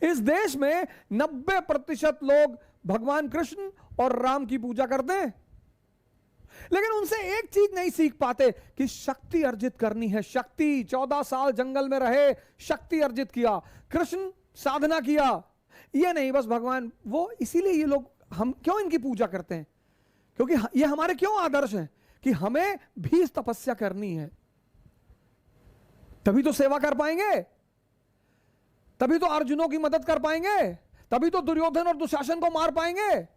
इस देश में 90% लोग भगवान कृष्ण और राम की पूजा करते हैं, लेकिन उनसे एक चीज नहीं सीख पाते कि शक्ति अर्जित करनी है। शक्ति, 14 साल जंगल में रहे, शक्ति अर्जित किया, कृष्ण साधना किया, ये नहीं बस भगवान वो। इसीलिए ये लोग, हम क्यों इनकी पूजा करते हैं? क्योंकि ये हमारे क्यों आदर्श हैं कि हमें भी तपस्या करनी है, तभी तो सेवा कर पाएंगे, तभी तो अर्जुनों की मदद कर पाएंगे, तभी तो दुर्योधन और दुशासन को मार पाएंगे।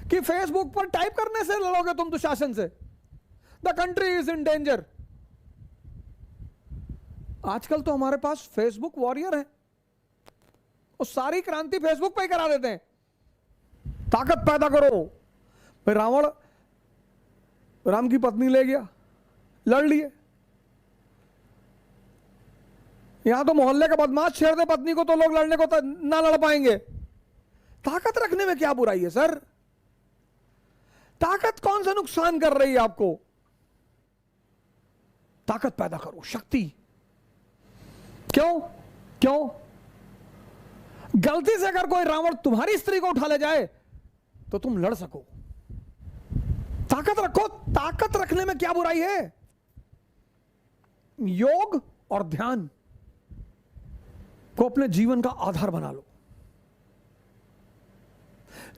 कि फेसबुक पर टाइप करने से लड़ोगे तुम दुशासन से? The country is in danger. आजकल तो हमारे पास फेसबुक वॉरियर है, और सारी क्रांति फेसबुक पे ही करा देते हैं। ताकत पैदा करो। भाई रावण राम की पत्नी ले गया, लड़ लिए। यहां तो मोहल्ले का बदमाश छेड़ दे पत्नी को तो लोग लड़ने को ना लड़ पाएंगे। ताकत रखने में क्या बुराई है सर? ताकत कौन सा नुकसान कर रही है आपको? ताकत पैदा करो, शक्ति। क्यों? गलती से अगर कोई रावण तुम्हारी स्त्री को उठा ले जाए तो तुम लड़ सको। ताकत रखो। ताकत रखने में क्या बुराई है? योग और ध्यान को अपने जीवन का आधार बना लो।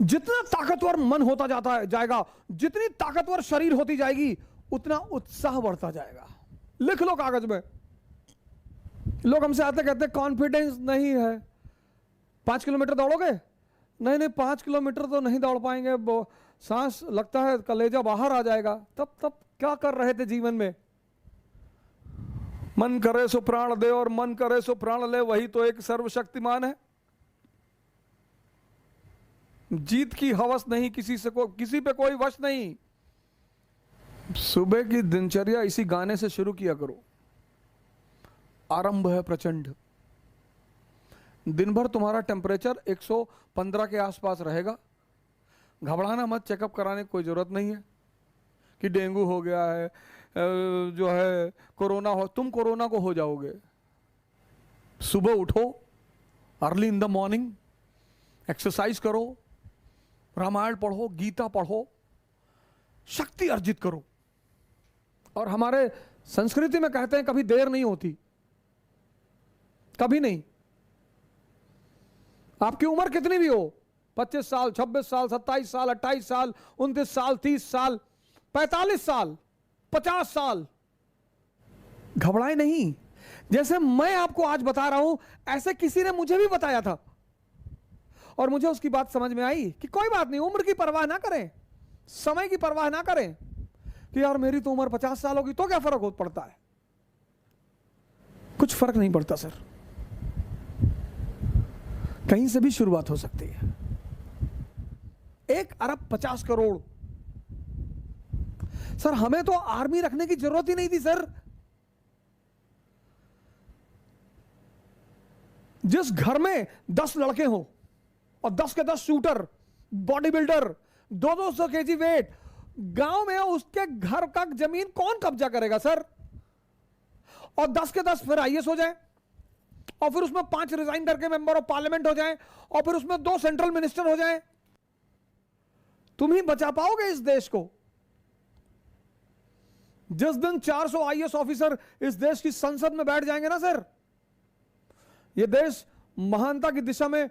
जितना ताकतवर मन होता जाएगा, जितनी ताकतवर शरीर होती जाएगी, उतना उत्साह बढ़ता जाएगा। लिख लो कागज में। लोग हमसे आते कहते कॉन्फिडेंस नहीं है। 5 किलोमीटर दौड़ोगे? नहीं 5 किलोमीटर तो नहीं दौड़ पाएंगे, सांस लगता है कलेजा बाहर आ जाएगा। तब क्या कर रहे थे जीवन में? मन करे सो प्राण दे और मन करे सो प्राण ले, वही तो एक सर्वशक्तिमान है। जीत की हवस नहीं, किसी पे कोई वश नहीं। सुबह की दिनचर्या इसी गाने से शुरू किया करो। आरंभ है प्रचंड। दिन भर तुम्हारा टेम्परेचर 115 के आसपास रहेगा। घबराना मत, चेकअप कराने की कोई जरूरत नहीं है कि डेंगू हो गया है, जो है कोरोना हो। तुम कोरोना को हो जाओगे। सुबह उठो, early in the morning, exercise करो, रामायण पढ़ो, गीता पढ़ो, शक्ति अर्जित करो। और हमारे संस्कृति में कहते हैं कभी देर नहीं होती, कभी नहीं। आपकी उम्र कितनी भी हो, 25 साल, 26 साल, 27 साल, 28 साल, 29 साल, 30 साल, 45 साल, 50 साल, घबराए नहीं। जैसे मैं आपको आज बता रहा हूं, ऐसे किसी ने मुझे भी बताया था, और मुझे उसकी बात समझ में आई कि कोई बात नहीं, उम्र की परवाह ना करें, समय की परवाह ना करें कि यार मेरी तो उम्र 50 साल होगी तो क्या फर्क हो पड़ता है। कुछ फर्क नहीं पड़ता सर, कहीं से भी शुरुआत हो सकती है। 1 अरब 50 करोड़। सर हमें तो आर्मी रखने की जरूरत ही नहीं थी सर। जिस घर में 10 लड़के हो और 10 के 10 shooter, body builder, 200 KG weight, गांव में उसके घर का जमीन कौन कब्जा करेगा सर? और 10 के 10 फिर आईएएस हो जाए, और फिर उसमें 5 रिजाइन करके मेंबर ऑफ पार्लियामेंट हो जाए, और फिर उसमें 2 सेंट्रल मिनिस्टर हो जाए। तुम ही बचा पाओगे इस देश को। जिस दिन 400 आईएएस ऑफिसर इस देश की संसद में बैठ जाएंगे ना सर, यह देश महानता की दिशा में